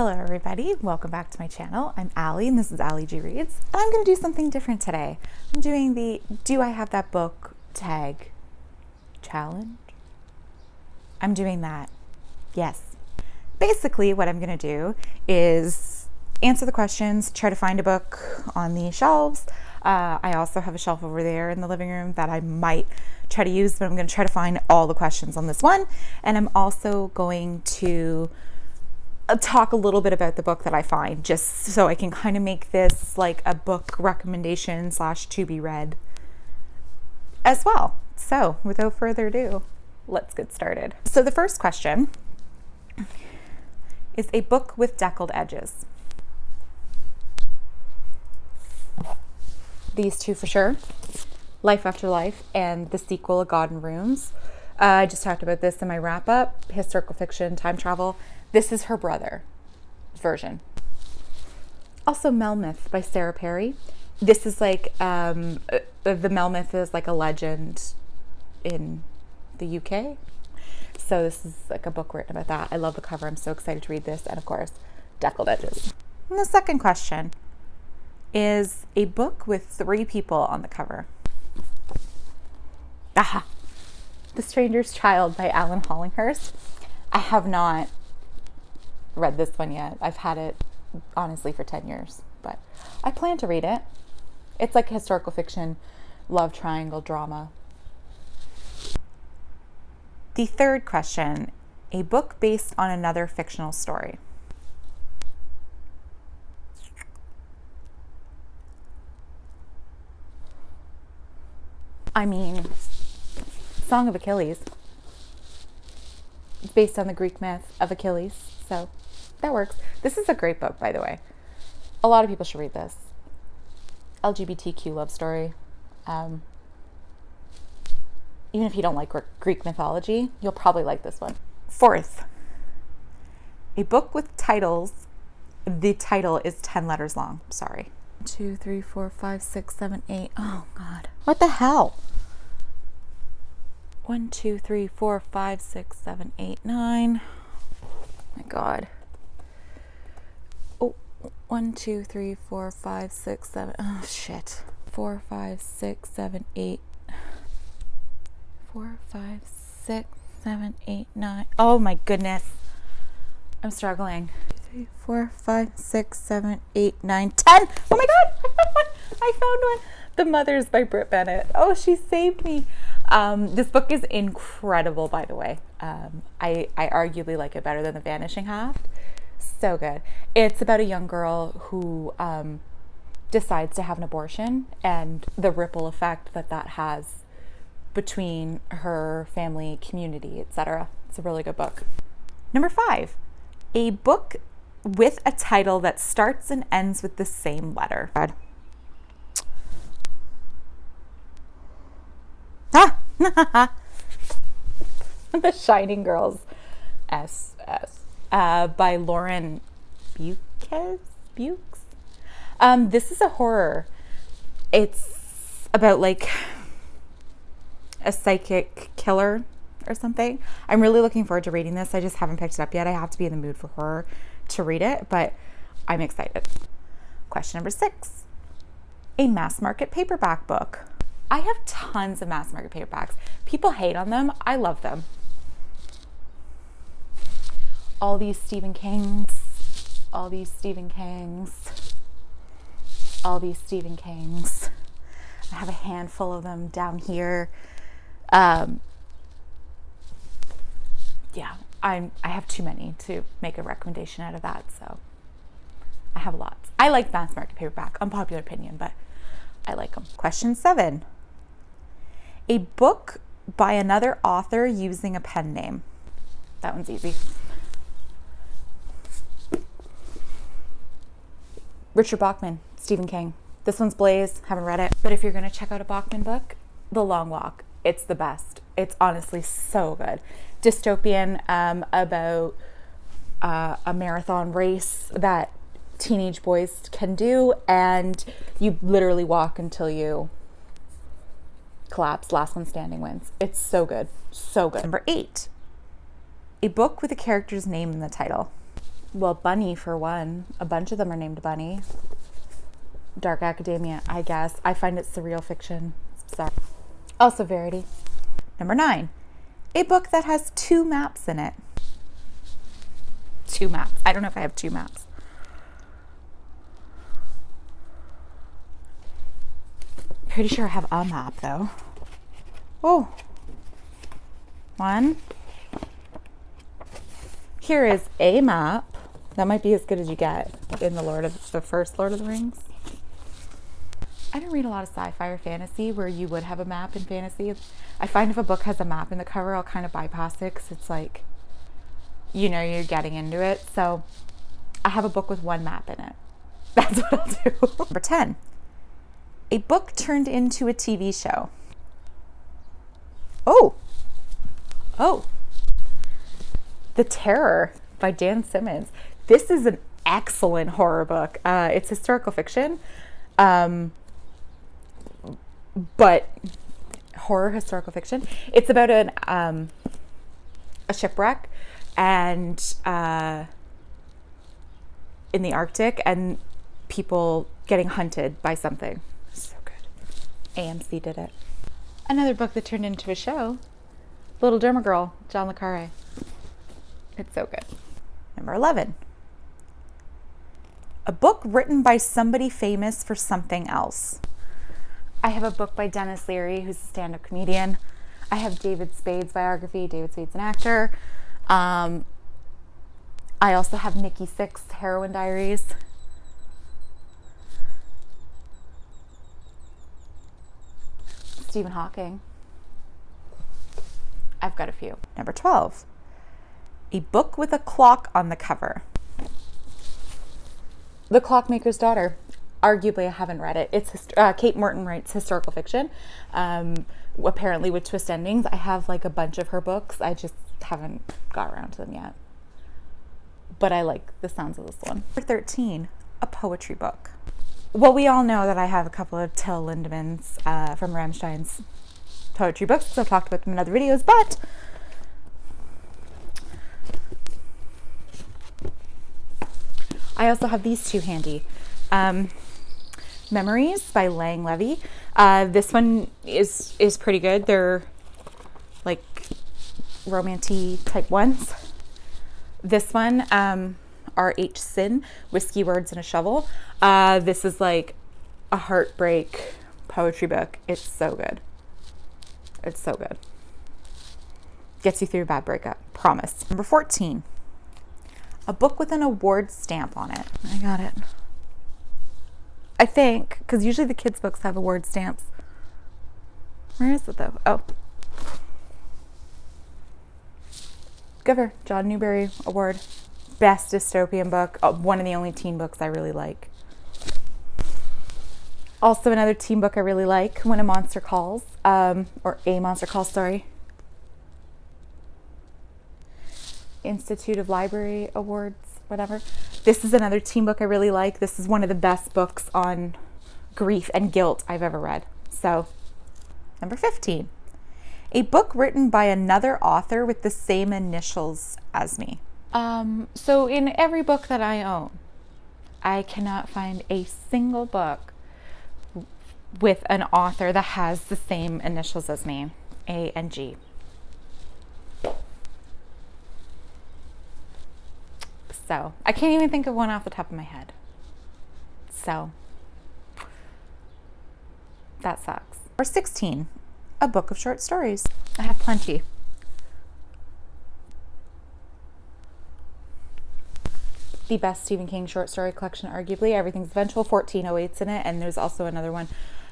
Hello everybody, welcome back to my channel. I'm Allie and this is Allie G Reads. And I'm going to do something different today. I'm doing the Do I Have That Book tag challenge. I'm doing that. Yes. Basically what I'm going to do is answer the questions, try to find a book on the shelves. I also have a shelf over there in the living room that I might try to use, but I'm going to try to find all the questions on this one. And I'm also going to talk a little bit about the book that I find, just so I can kind of make this like a book recommendation / to be read as well. So without further ado, let's get started. So the first question is a book with deckled edges. These two for sure, Life After Life and the sequel, A God in Runes. I just talked about this in my wrap up, historical fiction, time travel. This is her brother version. Also Melmoth by Sarah Perry. This is like, the Melmoth is like a legend in the UK. So this is like a book written about that. I love the cover. I'm so excited to read this. And of course, deckled edges. And the second question is a book with 3 people on the cover. Aha! The Stranger's Child by Alan Hollinghurst. I have not read this one yet. I've had it honestly for 10 years, but I plan to read it. It's like historical fiction, love triangle drama. The third question, a book based on another fictional story. I mean, Song of Achilles. It's based on the Greek myth of Achilles, so that works. This is a great book, by the way. A lot of people should read this. LGBTQ love story. Even if you don't like Greek mythology, you'll probably like this one. Fourth, a book with titles. The title is 10 letters long. Sorry. 1, 2, 3, 4, 5, 6, 7, 8. Oh, God. What the hell? 1, 2, 3, 4, 5, 6, 7, 8, 9. My God. Oh, 1, 2, 3, 4, 5, 6, 7. Oh, shit. 4, 5, 6, 7, 8. 4, 5, 6, 7, 8, 9. Oh, my goodness. I'm struggling. 3, 4, 5, 6, 7, 8, 9, 10. Oh, my God. I found one. The Mothers by Brit Bennett. Oh, she saved me. This book is incredible, by the way. I arguably like it better than The Vanishing Half. So good. It's about a young girl who decides to have an abortion and the ripple effect that has between her family, community, etc. It's a really good book. Number 5, a book with a title that starts and ends with the same letter. The Shining Girls, SS, by Lauren Bukes. This is a horror. It's about like a psychic killer or something. I'm really looking forward to reading this. I just haven't picked it up yet. I have to be in the mood for horror to read it, but I'm excited. Question number 6, a mass market paperback book. I have tons of mass market paperbacks. People hate on them. I love them. All these Stephen Kings. All these Stephen Kings. All these Stephen Kings. I have a handful of them down here. Yeah, I have too many to make a recommendation out of that, so I have lots. I like mass market paperback. Unpopular opinion, but I like them. Question 7. A book by another author using a pen name. That one's easy. Richard Bachman, Stephen King. This one's Blaze, haven't read it. But if you're gonna check out a Bachman book, The Long Walk. It's the best. It's honestly so good. Dystopian, about a marathon race that teenage boys can do, and you literally walk until you collapse. Last one standing wins. It's so good. So good. Number 8, a book with a character's name in the title. Well, Bunny for one. A bunch of them are named Bunny. Dark academia, I guess. I find it surreal fiction. It's bizarre. Also Verity. Number 9. A book that has 2 maps in it. 2 maps. I don't know if I have 2 maps. Pretty sure I have a map though. Oh. 1. Here is a map. That might be as good as you get in the first Lord of the Rings. I don't read a lot of sci-fi or fantasy where you would have a map in fantasy. I find if a book has a map in the cover, I'll kind of bypass it because it's like, you know, you're getting into it. So I have a book with 1 map in it. That's what I'll do. Number 10. A book turned into a TV show. Oh. The Terror by Dan Simmons. This is an excellent horror book. It's historical fiction. But horror historical fiction. It's about a shipwreck and in the Arctic and people getting hunted by something. So good. AMC did it. Another book that turned into a show, Little Derma Girl, John le Carré. It's so good. Number 11. A book written by somebody famous for something else. I have a book by Dennis Leary, who's a stand-up comedian. I have David Spade's biography. David Spade's an actor. I also have Nikki Sixx's Heroin Diaries. Stephen Hawking. I've got a few. Number 12. A book with a clock on the cover. The Clockmaker's Daughter. Arguably, I haven't read it. It's Kate Morton writes historical fiction, apparently with twist endings. I have like a bunch of her books. I just haven't got around to them yet. But I like the sounds of this one. Number 13, a poetry book. Well, we all know that I have a couple of Till Lindemans from Rammstein's poetry books. So I've talked about them in other videos, but I also have these 2 handy. Memories by Lang Levy. This one is pretty good. They're like romantic type ones. This one, R.H. Sin, Whiskey, Words, and a Shovel. This is like a heartbreak poetry book. It's so good. It's so good. Gets you through a bad breakup. Promise. Number 14. A book with an award stamp on it. I got it. I think, because usually the kids' books have award stamps. Where is it though? Oh. Giver, John Newbery Award. Best dystopian book. Oh, one of the only teen books I really like. Also another teen book I really like, When a Monster Calls. Or A Monster Calls, sorry. Institute of Library Awards, whatever. This is another teen book I really like. This is one of the best books on grief and guilt I've ever read. So, number 15. A book written by another author with the same initials as me. So in every book that I own, I cannot find a single book with an author that has the same initials as me, A and G. So I can't even think of one off the top of my head. So that sucks. Or 16, a book of short stories. I have plenty. The best Stephen King short story collection, arguably. Everything's Eventual. 1408's in it, and there's also another one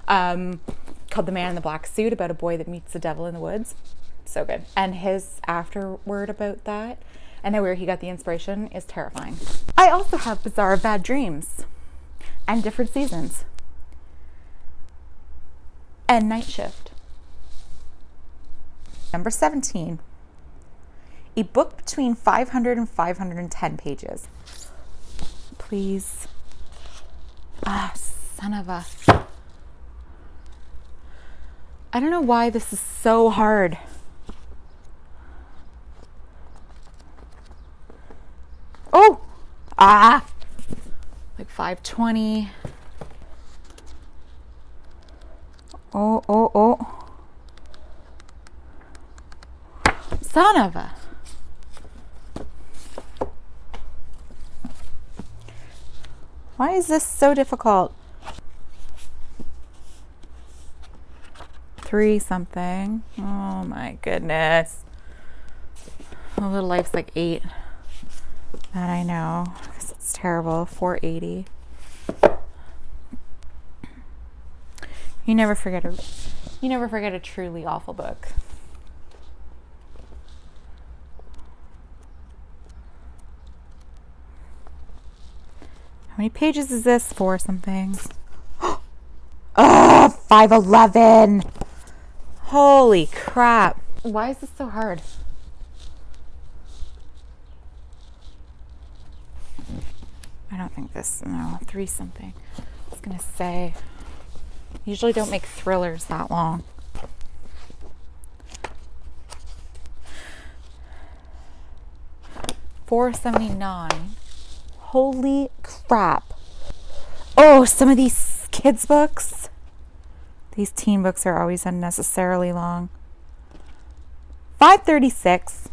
called The Man in the Black Suit, about a boy that meets the devil in the woods. So good. And his afterword about that, and where he got the inspiration, is terrifying. I also have Bizarre Bad Dreams and Different Seasons and Night Shift. Number 17, a book between 500 and 510 pages. Please. Son of a... I don't know why this is so hard. Oh! Like 520. Oh. Son of a. Why is this so difficult? 3 something. Oh my goodness. A Little Life's like 8. That I know, because it's terrible. 480. You never forget a truly awful book. How many pages is this? 4 something. 511. Holy crap. Why is this so hard? I don't think this, no, 3 something. I was going to say, usually don't make thrillers that long. $4.79. Holy crap. Oh, some of these kids' books. These teen books are always unnecessarily long. $5.36.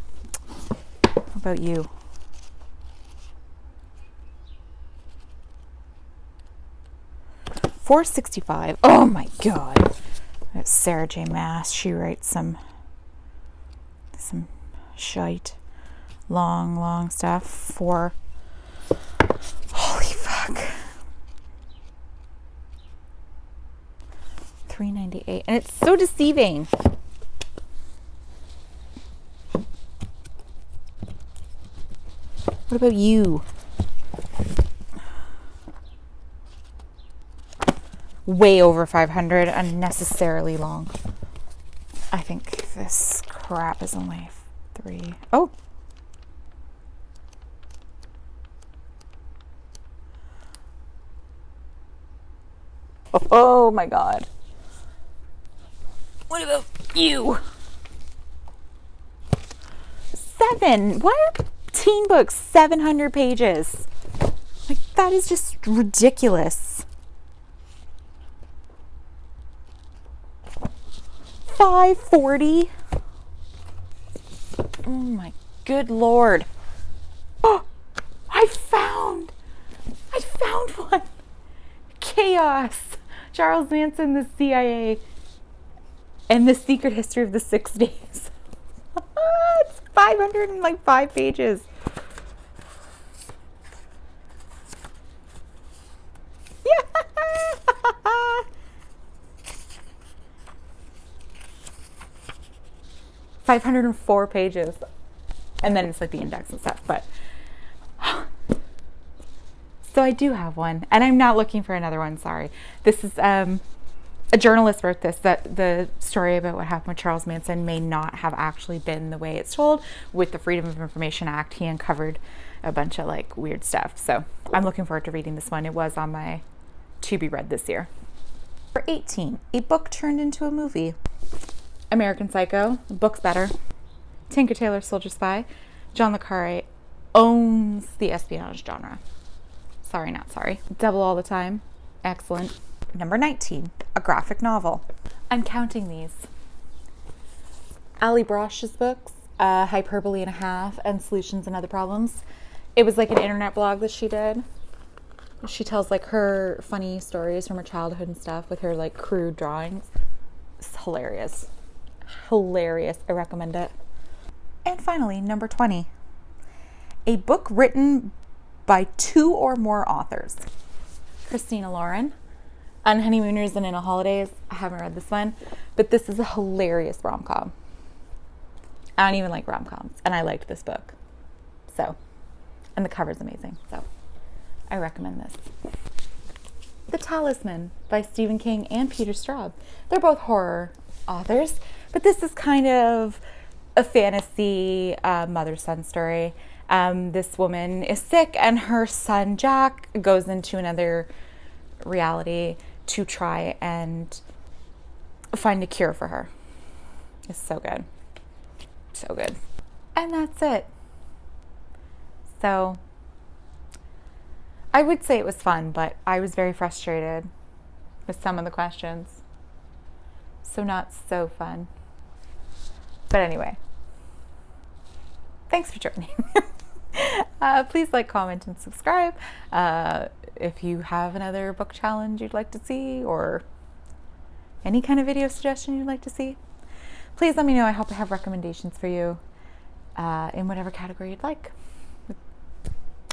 How about you? $4.65. Oh my God. That's Sarah J. Maas. She writes some shite. Long stuff. Holy fuck. $3.98. And it's so deceiving. What about you? Way over 500, unnecessarily long. I think this crap is only 3. Oh. Oh my God. What about you? 7. Why are teen books 700 pages? Like, that is just ridiculous. 540. Oh my good Lord. Oh, I found one. Chaos. Charles Manson, the CIA, and the Secret History of the 6 Days. It's 505 pages. Yeah. 504 pages. And then it's like the index and stuff, but so I do have one, and I'm not looking for another one. Sorry. This is a journalist wrote this, that the story about what happened with Charles Manson may not have actually been the way it's told. With the Freedom of Information Act, he uncovered a bunch of like weird stuff. So I'm looking forward to reading this one. It was on my to be read this year. For 18, a book turned into a movie. American Psycho, the book's better. Tinker Tailor Soldier Spy. John le Carré owns the espionage genre. Sorry, not sorry. Double All the Time. Excellent. Number 19, a graphic novel. I'm counting these. Ali Brosh's books, Hyperbole and a Half, and Solutions and Other Problems. It was like an internet blog that she did. She tells like her funny stories from her childhood and stuff with her like crude drawings. It's hilarious. Hilarious. I recommend it. And finally, number 20, a book written by 2 or more authors. Christina Lauren, On Honeymooners and In a Holidays. I haven't read this one, but this is a hilarious rom-com. I don't even like rom-coms, and I liked this book. So, and the cover's amazing, so I recommend this. The Talisman by Stephen King and Peter Straub. They're both horror authors, but this is kind of a fantasy mother-son story. This woman is sick, and her son Jack goes into another reality to try and find a cure for her. It's so good. So good. And that's it. So I would say it was fun, but I was very frustrated with some of the questions. So not so fun. But anyway, thanks for joining. Please like, comment, and subscribe. If you have another book challenge you'd like to see, or any kind of video suggestion you'd like to see, please let me know. I hope I have recommendations for you in whatever category you'd like. I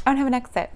don't have an exit.